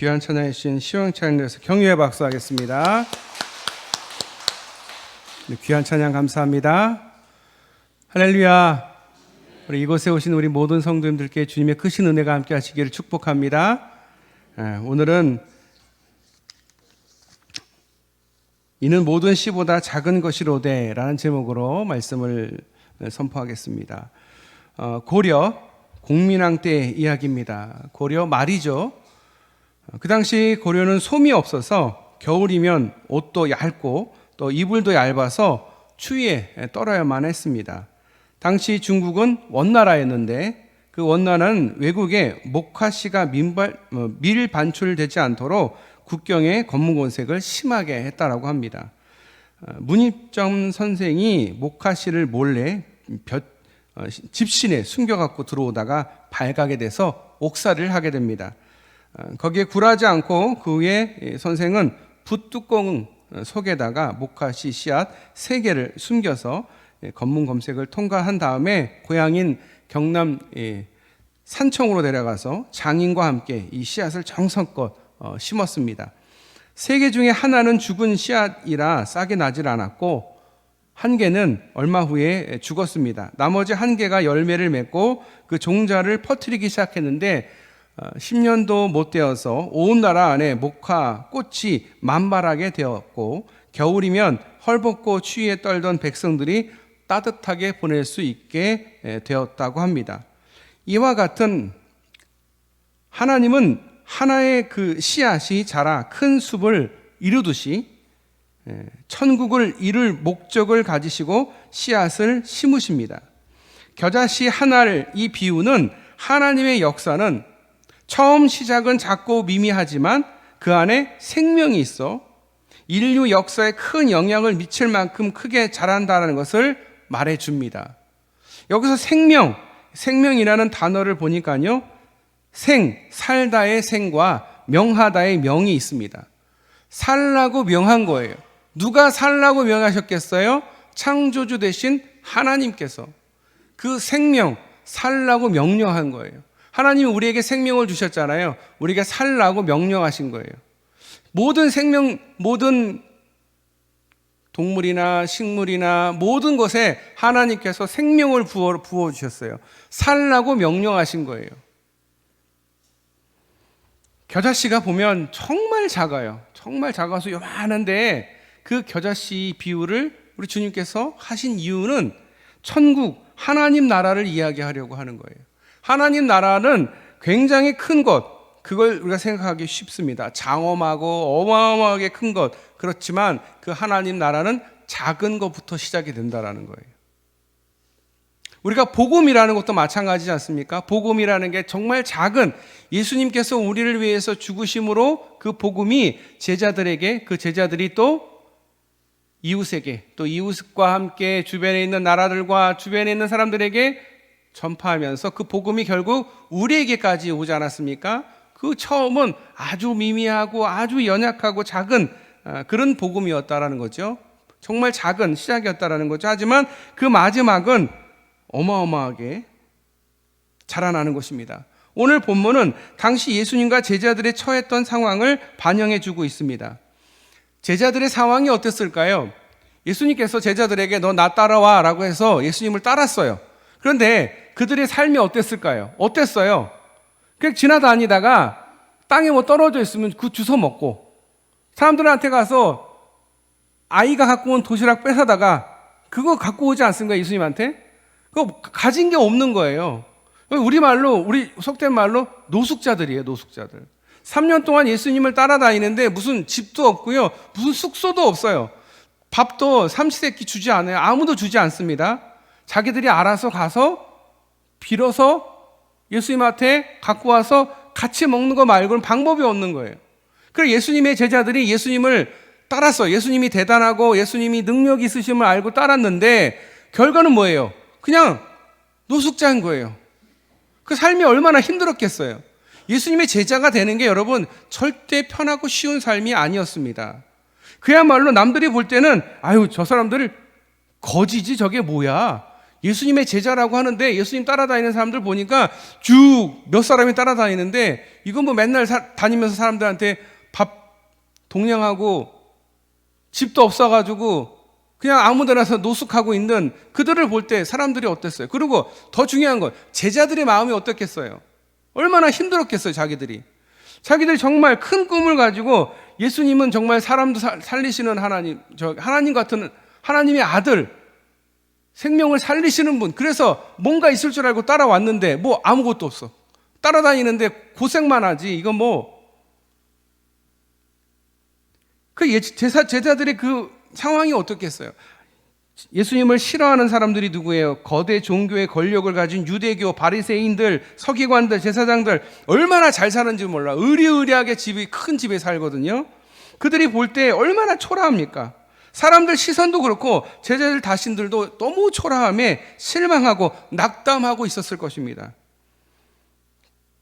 귀한 찬양해 주신 시원찬양에서 경유의 박수 하겠습니다. 귀한 찬양 감사합니다. 할렐루야. 우리 이곳에 오신 우리 모든 성도님들께 주님의 크신 은혜가 함께 하시기를 축복합니다. 오늘은 이는 모든 씨보다 작은 것이로되 라는 제목으로 말씀을 선포하겠습니다. 고려 공민왕 때 이야기입니다. 고려 말이죠. 그 당시 고려는 솜이 없어서 겨울이면 옷도 얇고 또 이불도 얇아서 추위에 떨어야만 했습니다. 당시 중국은 원나라였는데 그 원나라는 외국에 목화씨가 밀 반출되지 않도록 국경에 검문곤색을 심하게 했다라고 합니다. 문익점 선생이 목화씨를 몰래 집신에 숨겨갖고 들어오다가 발각이 돼서 옥살이를 하게 됩니다. 거기에 굴하지 않고 그 위에 선생은 붓뚜껑 속에다가 목화씨 씨앗 3개를 숨겨서 검문 검색을 통과한 다음에 고향인 경남 산청으로 내려가서 장인과 함께 이 씨앗을 정성껏 심었습니다. 3개 중에 하나는 죽은 씨앗이라 싹이 나질 않았고 1개는 얼마 후에 죽었습니다. 나머지 1개가 열매를 맺고 그 종자를 퍼뜨리기 시작했는데 10년도 못 되어서 온 나라 안에 목화 꽃이 만발하게 되었고 겨울이면 헐벗고 추위에 떨던 백성들이 따뜻하게 보낼 수 있게 되었다고 합니다. 이와 같은 하나님은 하나의 그 씨앗이 자라 큰 숲을 이루듯이 천국을 이룰 목적을 가지시고 씨앗을 심으십니다. 겨자씨 하나를 이 비유는 하나님의 역사는 처음 시작은 작고 미미하지만 그 안에 생명이 있어 인류 역사에 큰 영향을 미칠 만큼 크게 자란다는 것을 말해줍니다. 여기서 생명이라는 단어를 보니까요, 살다의 생과 명하다의 명이 있습니다. 살라고 명한 거예요. 누가 살라고 명하셨겠어요? 창조주 되신 하나님께서 그 생명, 살라고 명령한 거예요. 하나님이 우리에게 생명을 주셨잖아요. 우리가 살라고 명령하신 거예요. 모든 생명, 모든 동물이나 식물이나 모든 것에 하나님께서 생명을 부어주셨어요. 살라고 명령하신 거예요. 겨자씨가 보면 정말 작아요. 정말 작아서 요만한데 그 겨자씨 비유를 우리 주님께서 하신 이유는 천국, 하나님 나라를 이야기하려고 하는 거예요. 하나님 나라는 굉장히 큰 것, 그걸 우리가 생각하기 쉽습니다. 장엄하고 어마어마하게 큰 것. 그렇지만 그 하나님 나라는 작은 것부터 시작이 된다는 거예요. 우리가 복음이라는 것도 마찬가지지 않습니까? 복음이라는 게 정말 작은, 예수님께서 우리를 위해서 죽으심으로 그 복음이 제자들에게, 그 제자들이 또 이웃에게, 또 이웃과 함께 주변에 있는 나라들과 주변에 있는 사람들에게 전파하면서 그 복음이 결국 우리에게까지 오지 않았습니까? 그 처음은 아주 미미하고 아주 연약하고 작은 그런 복음이었다라는 거죠. 정말 작은 시작이었다라는 거죠. 하지만 그 마지막은 어마어마하게 자라나는 것입니다. 오늘 본문은 당시 예수님과 제자들의 처했던 상황을 반영해 주고 있습니다. 제자들의 상황이 어땠을까요? 예수님께서 제자들에게 너 나 따라와 라고 해서 예수님을 따랐어요. 그런데 그들의 삶이 어땠을까요? 어땠어요? 그냥 지나다니다가 땅에 뭐 떨어져 있으면 그 주워 먹고, 사람들한테 가서 아이가 갖고 온 도시락 뺏어다가 그거 갖고 오지 않습니까? 예수님한테? 그거 가진 게 없는 거예요. 우리 속된 말로 노숙자들이에요, 노숙자들. 3년 동안 예수님을 따라다니는데 무슨 집도 없고요, 무슨 숙소도 없어요. 밥도 삼시세끼 주지 않아요. 아무도 주지 않습니다. 자기들이 알아서 가서 빌어서 예수님한테 갖고 와서 같이 먹는 거 말고는 방법이 없는 거예요. 그래서 예수님의 제자들이 예수님을 따랐어요. 예수님이 대단하고 예수님이 능력 있으심을 알고 따랐는데 결과는 뭐예요? 그냥 노숙자인 거예요. 그 삶이 얼마나 힘들었겠어요. 예수님의 제자가 되는 게 여러분 절대 편하고 쉬운 삶이 아니었습니다. 그야말로 남들이 볼 때는 아유 저 사람들 거지지 저게 뭐야. 예수님의 제자라고 하는데 예수님 따라다니는 사람들 보니까 쭉 몇 사람이 따라다니는데 이건 뭐 맨날 다니면서 사람들한테 밥 동냥하고 집도 없어가지고 그냥 아무데나서 노숙하고 있는 그들을 볼 때 사람들이 어땠어요? 그리고 더 중요한 건 제자들의 마음이 어떻겠어요? 얼마나 힘들었겠어요, 자기들이. 자기들이 정말 큰 꿈을 가지고 예수님은 정말 사람도 살리시는 하나님, 하나님 같은 하나님의 아들, 생명을 살리시는 분. 그래서 뭔가 있을 줄 알고 따라왔는데 뭐 아무것도 없어. 따라다니는데 고생만 하지. 이건 뭐 그 제자들의 그 상황이 어떻겠어요? 예수님을 싫어하는 사람들이 누구예요? 거대 종교의 권력을 가진 유대교, 바리새인들, 서기관들, 제사장들 얼마나 잘 사는지 몰라. 의리의리하게 큰 집에 살거든요. 그들이 볼 때 얼마나 초라합니까? 사람들 시선도 그렇고 제자들 자신들도 너무 초라함에 실망하고 낙담하고 있었을 것입니다.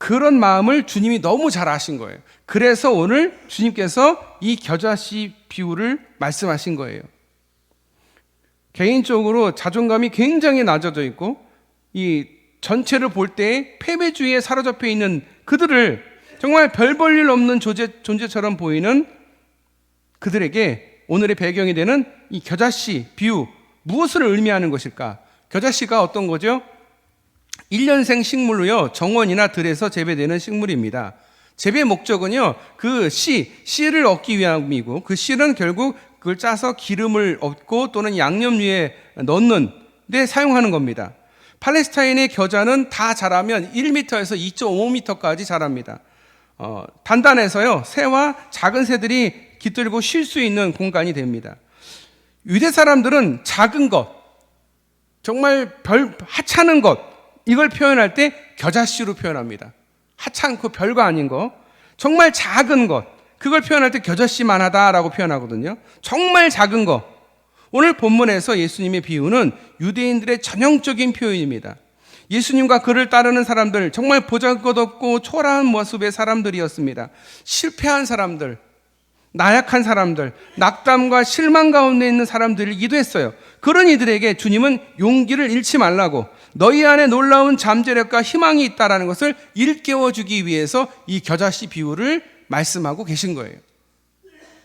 그런 마음을 주님이 너무 잘 아신 거예요. 그래서 오늘 주님께서 이 겨자씨 비유를 말씀하신 거예요. 개인적으로 자존감이 굉장히 낮아져 있고 이 전체를 볼 때 패배주의에 사로잡혀 있는 그들을 정말 별 볼 일 없는 존재처럼 보이는 그들에게 오늘의 배경이 되는 이 겨자씨 비유, 무엇을 의미하는 것일까? 겨자씨가 어떤 거죠? 1년생 식물로요, 정원이나 들에서 재배되는 식물입니다. 재배 목적은요, 그 씨를 얻기 위함이고, 그 씨는 결국 그걸 짜서 기름을 얻고 또는 양념류에 넣는 데 사용하는 겁니다. 팔레스타인의 겨자는 다 자라면 1m에서 2.5m까지 자랍니다. 단단해서요, 새와 작은 새들이 깃들고 쉴 수 있는 공간이 됩니다. 유대 사람들은 작은 것, 정말 하찮은 것, 이걸 표현할 때 겨자씨로 표현합니다. 하찮고 별거 아닌 거, 정말 작은 것, 그걸 표현할 때 겨자씨만 하다라고 표현하거든요. 정말 작은 거. 오늘 본문에서 예수님의 비유는 유대인들의 전형적인 표현입니다. 예수님과 그를 따르는 사람들, 정말 보잘것없고 초라한 모습의 사람들이었습니다. 실패한 사람들, 나약한 사람들, 낙담과 실망 가운데 있는 사람들이기도 했어요. 그런 이들에게 주님은 용기를 잃지 말라고, 너희 안에 놀라운 잠재력과 희망이 있다는 것을 일깨워주기 위해서 이 겨자씨 비유를 말씀하고 계신 거예요.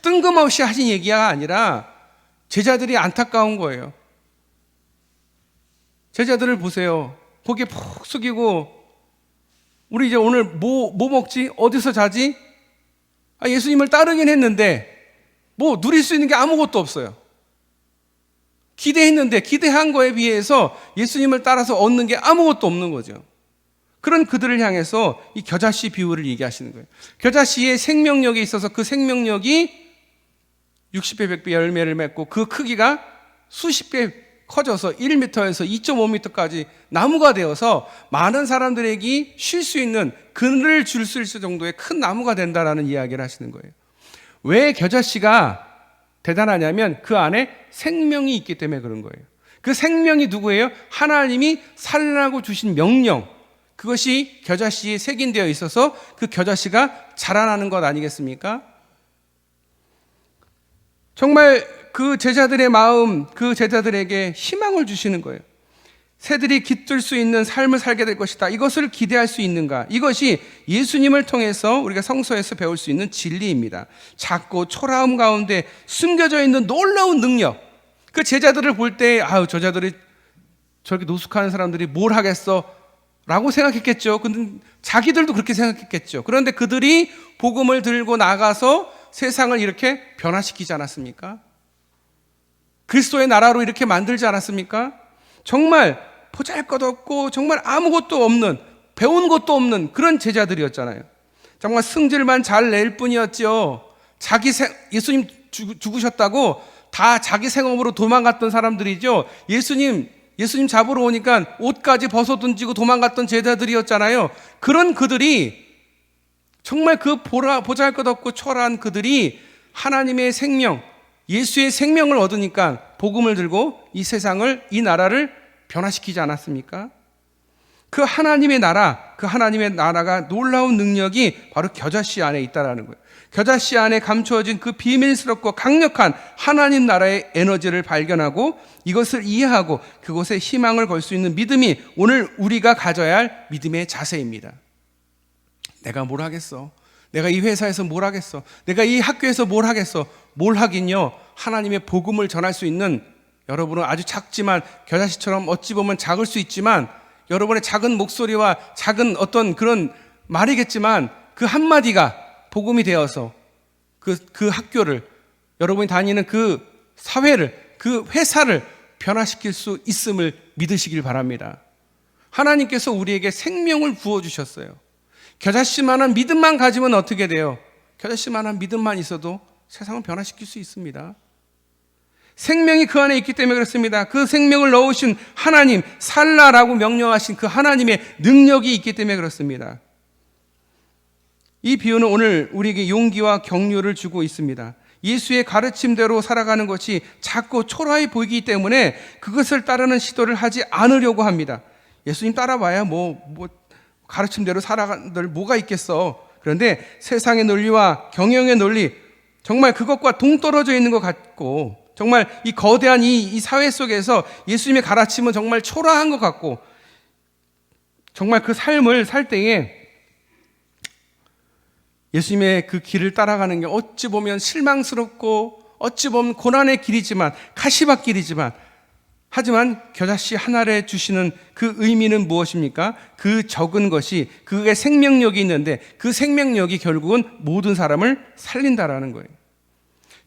뜬금없이 하신 얘기가 아니라 제자들이 안타까운 거예요. 제자들을 보세요. 고개 푹 숙이고, 우리 이제 오늘 뭐 먹지? 어디서 자지? 예수님을 따르긴 했는데 뭐 누릴 수 있는 게 아무것도 없어요. 기대했는데 기대한 거에 비해서 예수님을 따라서 얻는 게 아무것도 없는 거죠. 그런 그들을 향해서 이 겨자씨 비유를 얘기하시는 거예요. 겨자씨의 생명력이 있어서 그 생명력이 60배, 100배 열매를 맺고 그 크기가 수십 배 커져서 1m에서 2.5m까지 나무가 되어서 많은 사람들에게 쉴 수 있는 그늘을 줄 수 있을 정도의 큰 나무가 된다라는 이야기를 하시는 거예요. 왜 겨자씨가 대단하냐면 그 안에 생명이 있기 때문에 그런 거예요. 그 생명이 누구예요? 하나님이 살라고 주신 명령, 그것이 겨자씨에 새긴되어 있어서 그 겨자씨가 자라나는 것 아니겠습니까? 정말 그 제자들의 마음, 그 제자들에게 희망을 주시는 거예요. 새들이 깃들 수 있는 삶을 살게 될 것이다. 이것을 기대할 수 있는가? 이것이 예수님을 통해서 우리가 성서에서 배울 수 있는 진리입니다. 작고 초라함 가운데 숨겨져 있는 놀라운 능력. 그 제자들을 볼 때 저자들이 저렇게 노숙하는 사람들이 뭘 하겠어? 라고 생각했겠죠. 근데 자기들도 그렇게 생각했겠죠. 그런데 그들이 복음을 들고 나가서 세상을 이렇게 변화시키지 않았습니까? 그리스도의 나라로 이렇게 만들지 않았습니까? 정말 보잘것없고 정말 아무것도 없는, 배운 것도 없는 그런 제자들이었잖아요. 정말 승질만 잘 낼 뿐이었죠. 예수님 죽으셨다고 다 자기 생업으로 도망갔던 사람들이죠. 예수님 잡으러 오니까 옷까지 벗어던지고 도망갔던 제자들이었잖아요. 그런 그들이 정말 그 보잘것없고 초라한 그들이 하나님의 생명, 예수의 생명을 얻으니까 복음을 들고 이 세상을, 이 나라를 변화시키지 않았습니까? 그 하나님의 나라, 그 하나님의 나라가 놀라운 능력이 바로 겨자씨 안에 있다라는 거예요. 겨자씨 안에 감추어진 그 비밀스럽고 강력한 하나님 나라의 에너지를 발견하고 이것을 이해하고 그곳에 희망을 걸 수 있는 믿음이 오늘 우리가 가져야 할 믿음의 자세입니다. 내가 뭘 하겠어? 내가 이 회사에서 뭘 하겠어? 내가 이 학교에서 뭘 하겠어? 뭘 하긴요? 하나님의 복음을 전할 수 있는, 여러분은 아주 작지만 겨자씨처럼 어찌 보면 작을 수 있지만 여러분의 작은 목소리와 작은 어떤 그런 말이겠지만 그 한마디가 복음이 되어서 그 학교를, 여러분이 다니는 그 사회를, 그 회사를 변화시킬 수 있음을 믿으시길 바랍니다. 하나님께서 우리에게 생명을 부어주셨어요. 겨자씨만한 믿음만 가지면 어떻게 돼요? 겨자씨만한 믿음만 있어도 세상을 변화시킬 수 있습니다. 생명이 그 안에 있기 때문에 그렇습니다. 그 생명을 넣으신 하나님, 살라라고 명령하신 그 하나님의 능력이 있기 때문에 그렇습니다. 이 비유는 오늘 우리에게 용기와 격려를 주고 있습니다. 예수의 가르침대로 살아가는 것이 자꾸 초라해 보이기 때문에 그것을 따르는 시도를 하지 않으려고 합니다. 예수님 따라봐야 가르침대로 살아가는 뭐가 있겠어. 그런데 세상의 논리와 경영의 논리, 정말 그것과 동떨어져 있는 것 같고, 정말 이 거대한 이 사회 속에서 예수님의 가르침은 정말 초라한 것 같고, 정말 그 삶을 살 때에 예수님의 그 길을 따라가는 게 어찌 보면 실망스럽고 어찌 보면 고난의 길이지만, 가시밭길이지만, 하지만 겨자씨 하나를 주시는 그 의미는 무엇입니까? 그 적은 것이, 그게 생명력이 있는데 그 생명력이 결국은 모든 사람을 살린다라는 거예요.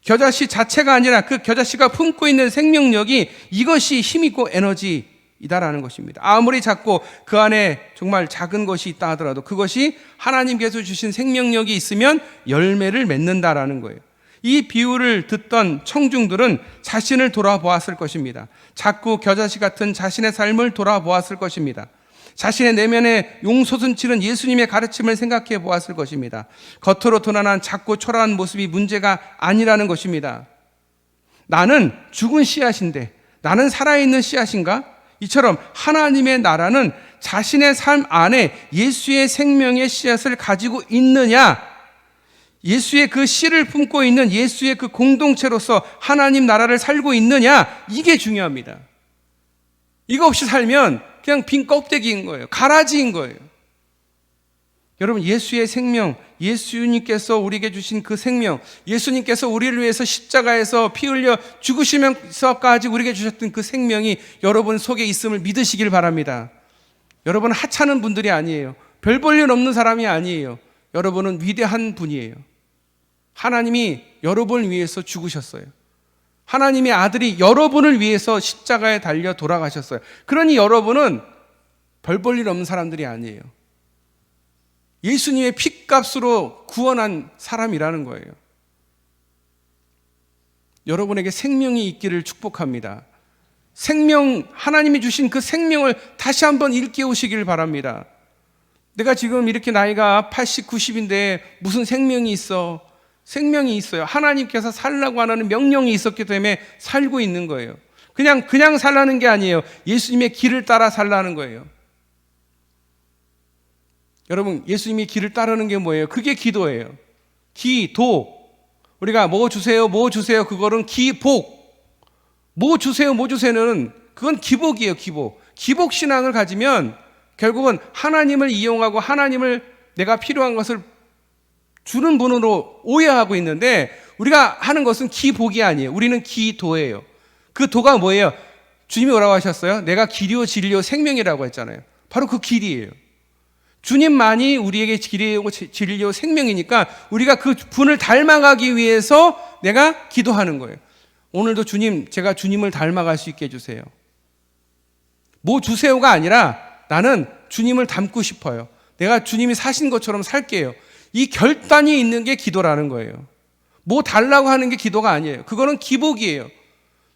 겨자씨 자체가 아니라 그 겨자씨가 품고 있는 생명력이, 이것이 힘있고 에너지이다라는 것입니다. 아무리 작고 그 안에 정말 작은 것이 있다 하더라도 그것이 하나님께서 주신 생명력이 있으면 열매를 맺는다라는 거예요. 이 비유를 듣던 청중들은 자신을 돌아보았을 것입니다. 자꾸 겨자씨 같은 자신의 삶을 돌아보았을 것입니다. 자신의 내면에 용솟은치는 예수님의 가르침을 생각해 보았을 것입니다. 겉으로 드러난 작고 초라한 모습이 문제가 아니라는 것입니다. 나는 죽은 씨앗인데 나는 살아있는 씨앗인가? 이처럼 하나님의 나라는 자신의 삶 안에 예수의 생명의 씨앗을 가지고 있느냐, 예수의 그 씨를 품고 있는 예수의 그 공동체로서 하나님 나라를 살고 있느냐, 이게 중요합니다. 이거 없이 살면 그냥 빈 껍데기인 거예요. 가라지인 거예요. 여러분, 예수의 생명, 예수님께서 우리에게 주신 그 생명, 예수님께서 우리를 위해서 십자가에서 피 흘려 죽으시면서까지 우리에게 주셨던 그 생명이 여러분 속에 있음을 믿으시길 바랍니다. 여러분은 하찮은 분들이 아니에요. 별 볼 일 없는 사람이 아니에요. 여러분은 위대한 분이에요. 하나님이 여러분을 위해서 죽으셨어요. 하나님의 아들이 여러분을 위해서 십자가에 달려 돌아가셨어요. 그러니 여러분은 별 볼 일 없는 사람들이 아니에요. 예수님의 핏값으로 구원한 사람이라는 거예요. 여러분에게 생명이 있기를 축복합니다. 생명, 하나님이 주신 그 생명을 다시 한번 일깨우시길 바랍니다. 내가 지금 이렇게 나이가 80, 90인데 무슨 생명이 있어? 생명이 있어요. 하나님께서 살라고 하는 명령이 있었기 때문에 살고 있는 거예요. 그냥 살라는 게 아니에요. 예수님의 길을 따라 살라는 거예요. 여러분, 예수님이 길을 따르는 게 뭐예요? 그게 기도예요. 기도. 우리가 뭐 주세요, 뭐 주세요. 그거는 기복. 뭐 주세요, 뭐 주세요는 그건 기복이에요, 기복. 기복 신앙을 가지면 결국은 하나님을 이용하고 하나님을 내가 필요한 것을 주는 분으로 오해하고 있는데, 우리가 하는 것은 기복이 아니에요. 우리는 기도예요. 그 도가 뭐예요? 주님이 뭐라고 하셨어요? 내가 길이요 진리요 생명이라고 했잖아요. 바로 그 길이에요. 주님만이 우리에게 길이요 진리요 생명이니까 우리가 그 분을 닮아가기 위해서 내가 기도하는 거예요. 오늘도 주님, 제가 주님을 닮아갈 수 있게 해주세요. 뭐 주세요가 아니라 나는 주님을 닮고 싶어요. 내가 주님이 사신 것처럼 살게요. 이 결단이 있는 게 기도라는 거예요. 뭐 달라고 하는 게 기도가 아니에요. 그거는 기복이에요.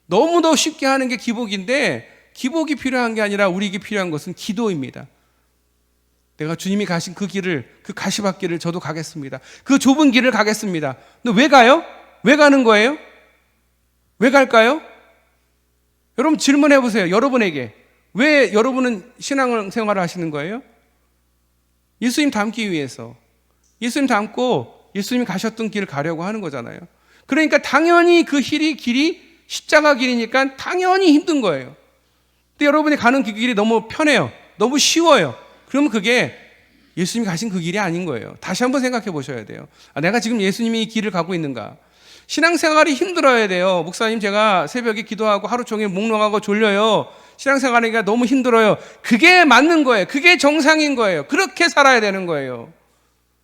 너무도 쉽게 하는 게 기복인데, 기복이 필요한 게 아니라 우리에게 필요한 것은 기도입니다. 내가 주님이 가신 그 길을, 그 가시밭길을 저도 가겠습니다. 그 좁은 길을 가겠습니다. 근데 왜 가요? 왜 가는 거예요? 왜 갈까요? 여러분 질문해 보세요. 여러분에게 왜 여러분은 신앙생활을 하시는 거예요? 예수님 닮기 위해서. 예수님 닮고 예수님이 가셨던 길을 가려고 하는 거잖아요. 그러니까 당연히 그 길이 십자가 길이니까 당연히 힘든 거예요. 근데 여러분이 가는 그 길이 너무 편해요. 너무 쉬워요. 그러면 그게 예수님이 가신 그 길이 아닌 거예요. 다시 한번 생각해 보셔야 돼요. 내가 지금 예수님이 이 길을 가고 있는가? 신앙생활이 힘들어야 돼요. 목사님, 제가 새벽에 기도하고 하루 종일 몽롱하고 졸려요. 신앙생활하기가 너무 힘들어요. 그게 맞는 거예요. 그게 정상인 거예요. 그렇게 살아야 되는 거예요.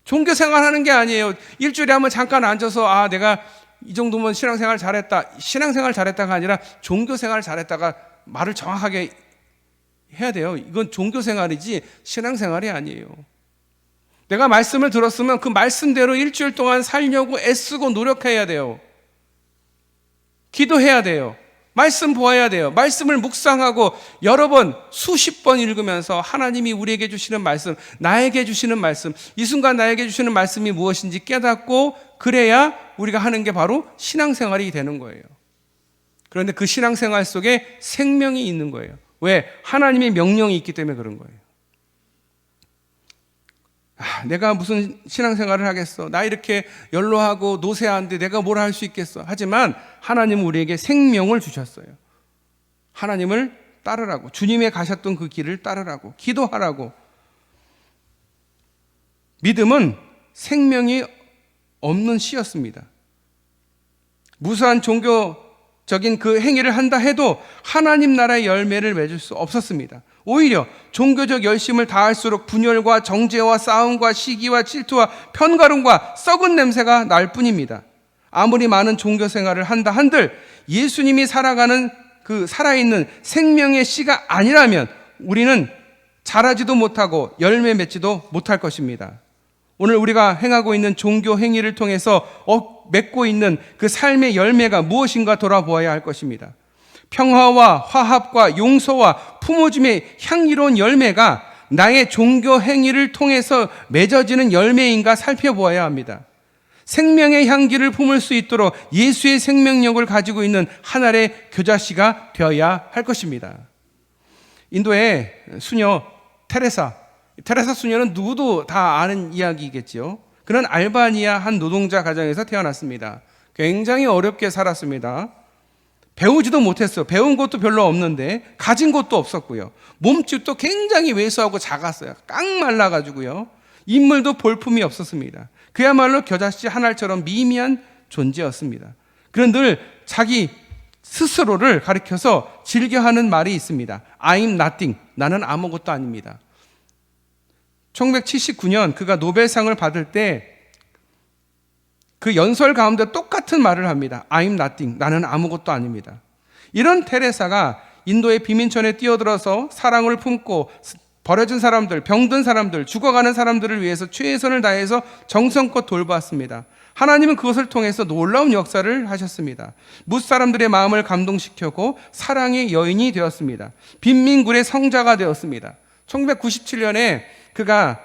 종교생활 하는 게 아니에요. 일주일에 한번 잠깐 앉아서 내가 이 정도면 신앙생활 잘했다. 신앙생활 잘했다가 아니라 종교생활 잘했다가 말을 정확하게 해야 돼요. 이건 종교생활이지 신앙생활이 아니에요. 내가 말씀을 들었으면 그 말씀대로 일주일 동안 살려고 애쓰고 노력해야 돼요. 기도해야 돼요. 말씀 보아야 돼요. 말씀을 묵상하고 여러 번, 수십 번 읽으면서 하나님이 우리에게 주시는 말씀, 나에게 주시는 말씀, 이 순간 나에게 주시는 말씀이 무엇인지 깨닫고 그래야 우리가 하는 게 바로 신앙생활이 되는 거예요. 그런데 그 신앙생활 속에 생명이 있는 거예요. 왜? 하나님의 명령이 있기 때문에 그런 거예요. 내가 무슨 신앙생활을 하겠어? 나 이렇게 연로하고 노쇠한데 내가 뭘 할 수 있겠어? 하지만 하나님은 우리에게 생명을 주셨어요. 하나님을 따르라고, 주님의 가셨던 그 길을 따르라고, 기도하라고. 믿음은 생명이 없는 씨였습니다. 무수한 종교적인 그 행위를 한다 해도 하나님 나라의 열매를 맺을 수 없었습니다. 오히려 종교적 열심을 다할수록 분열과 정죄와 싸움과 시기와 질투와 편가름과 썩은 냄새가 날 뿐입니다. 아무리 많은 종교 생활을 한다 한들 예수님이 살아가는 그 살아있는 생명의 씨가 아니라면 우리는 자라지도 못하고 열매 맺지도 못할 것입니다. 오늘 우리가 행하고 있는 종교 행위를 통해서 맺고 있는 그 삶의 열매가 무엇인가 돌아보아야 할 것입니다. 평화와 화합과 용서와 품어줌의 향기로운 열매가 나의 종교 행위를 통해서 맺어지는 열매인가 살펴보아야 합니다. 생명의 향기를 품을 수 있도록 예수의 생명력을 가지고 있는 한 알의 교자씨가 되어야 할 것입니다. 인도의 수녀 테레사 수녀는 누구도 다 아는 이야기겠죠. 그는 알바니아 한 노동자 가정에서 태어났습니다. 굉장히 어렵게 살았습니다. 배우지도 못했어요. 배운 것도 별로 없는데 가진 것도 없었고요. 몸집도 굉장히 왜소하고 작았어요. 깡 말라가지고요. 인물도 볼품이 없었습니다. 그야말로 겨자씨 한 알처럼 미미한 존재였습니다. 그는 늘 자기 스스로를 가리켜서 즐겨하는 말이 있습니다. I'm nothing. 나는 아무것도 아닙니다. 1979년 그가 노벨상을 받을 때 그 연설 가운데 똑같은 말을 합니다. I'm nothing. 나는 아무것도 아닙니다. 이런 테레사가 인도의 비민촌에 뛰어들어서 사랑을 품고 버려진 사람들, 병든 사람들, 죽어가는 사람들을 위해서 최선을 다해서 정성껏 돌봤습니다. 하나님은 그것을 통해서 놀라운 역사를 하셨습니다. 무사람들의 마음을 감동시켰고 사랑의 여인이 되었습니다. 빈민굴의 성자가 되었습니다. 1997년에 그가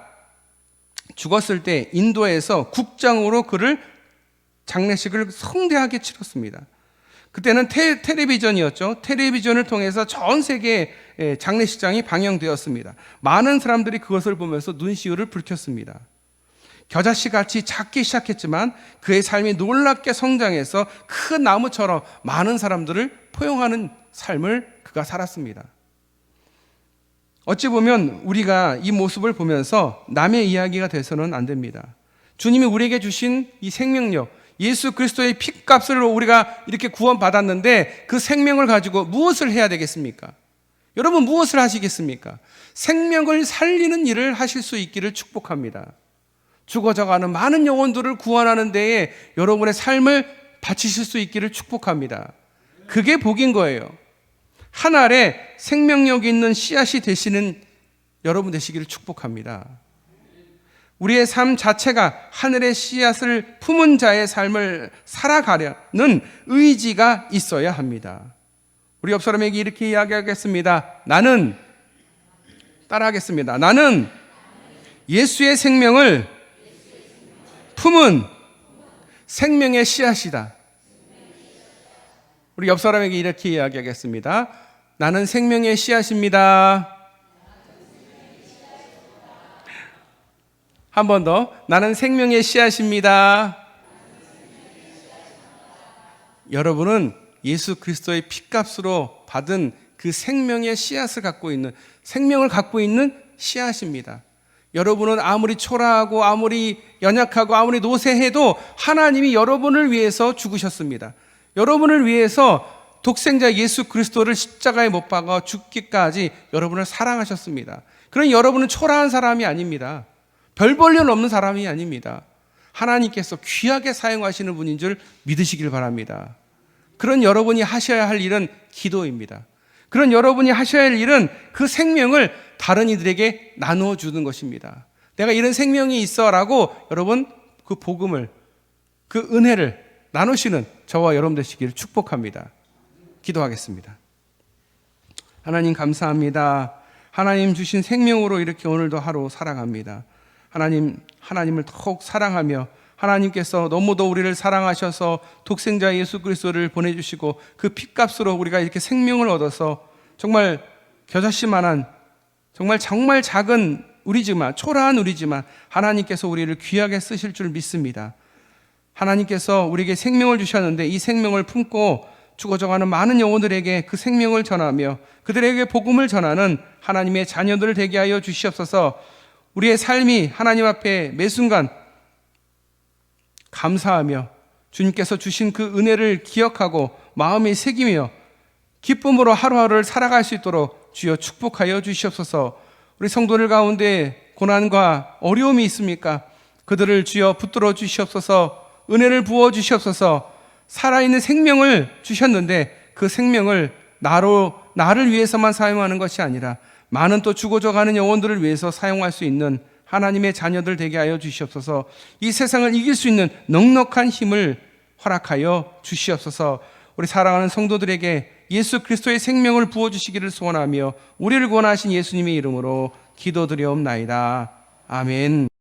죽었을 때 인도에서 국장으로 그를 장례식을 성대하게 치렀습니다. 그때는 텔레비전이었죠. 텔레비전을 통해서 전 세계 장례식장이 방영되었습니다. 많은 사람들이 그것을 보면서 눈시울을 붉혔습니다. 겨자씨 같이 작게 시작했지만 그의 삶이 놀랍게 성장해서 큰 나무처럼 많은 사람들을 포용하는 삶을 그가 살았습니다. 어찌 보면 우리가 이 모습을 보면서 남의 이야기가 돼서는 안 됩니다. 주님이 우리에게 주신 이 생명력, 예수 그리스도의 핏값으로 우리가 이렇게 구원받았는데 그 생명을 가지고 무엇을 해야 되겠습니까? 여러분 무엇을 하시겠습니까? 생명을 살리는 일을 하실 수 있기를 축복합니다. 죽어져가는 많은 영혼들을 구원하는 데에 여러분의 삶을 바치실 수 있기를 축복합니다. 그게 복인 거예요. 한 알에 생명력 있는 씨앗이 되시는 여러분 되시기를 축복합니다. 우리의 삶 자체가 하늘의 씨앗을 품은 자의 삶을 살아가려는 의지가 있어야 합니다. 우리 옆 사람에게 이렇게 이야기하겠습니다. 따라하겠습니다. 나는 예수의 생명을 품은 생명의 씨앗이다. 우리 옆 사람에게 이렇게 이야기하겠습니다. 나는 생명의 씨앗입니다. 한 번 더. 나는 생명의 씨앗입니다. 여러분은 예수 그리스도의 피값으로 받은 그 생명의 씨앗을 갖고 있는, 생명을 갖고 있는 씨앗입니다. 여러분은 아무리 초라하고 아무리 연약하고 아무리 노쇠해도 하나님이 여러분을 위해서 죽으셨습니다. 여러분을 위해서 독생자 예수 그리스도를 십자가에 못 박아 죽기까지 여러분을 사랑하셨습니다. 그러니 여러분은 초라한 사람이 아닙니다. 별 볼 일 없는 사람이 아닙니다. 하나님께서 귀하게 사용하시는 분인 줄 믿으시길 바랍니다. 그런 여러분이 하셔야 할 일은 기도입니다. 그런 여러분이 하셔야 할 일은 그 생명을 다른 이들에게 나누어 주는 것입니다. 내가 이런 생명이 있어라고 여러분 그 복음을, 그 은혜를 나누시는 저와 여러분 되시기를 축복합니다. 기도하겠습니다. 하나님 감사합니다. 하나님 주신 생명으로 이렇게 오늘도 하루 살아갑니다. 하나님을 더욱 사랑하며 하나님께서 너무도 우리를 사랑하셔서 독생자 예수 그리스도를 보내주시고 그 핏값으로 우리가 이렇게 생명을 얻어서 정말 겨자씨만한 정말 작은 우리지만, 초라한 우리지만 하나님께서 우리를 귀하게 쓰실 줄 믿습니다. 하나님께서 우리에게 생명을 주셨는데 이 생명을 품고 죽어져가는 많은 영혼들에게 그 생명을 전하며 그들에게 복음을 전하는 하나님의 자녀들 되게 하여 주시옵소서. 우리의 삶이 하나님 앞에 매 순간 감사하며 주님께서 주신 그 은혜를 기억하고 마음에 새기며 기쁨으로 하루하루를 살아갈 수 있도록 주여 축복하여 주시옵소서. 우리 성도들 가운데 고난과 어려움이 있습니까? 그들을 주여 붙들어 주시옵소서. 은혜를 부어 주시옵소서. 살아있는 생명을 주셨는데 그 생명을 나를 위해서만 사용하는 것이 아니라 많은 또 죽어져 가는 영혼들을 위해서 사용할 수 있는 하나님의 자녀들 되게 하여 주시옵소서. 이 세상을 이길 수 있는 넉넉한 힘을 허락하여 주시옵소서. 우리 사랑하는 성도들에게 예수 그리스도의 생명을 부어주시기를 소원하며 우리를 구원하신 예수님의 이름으로 기도드려옵나이다. 아멘.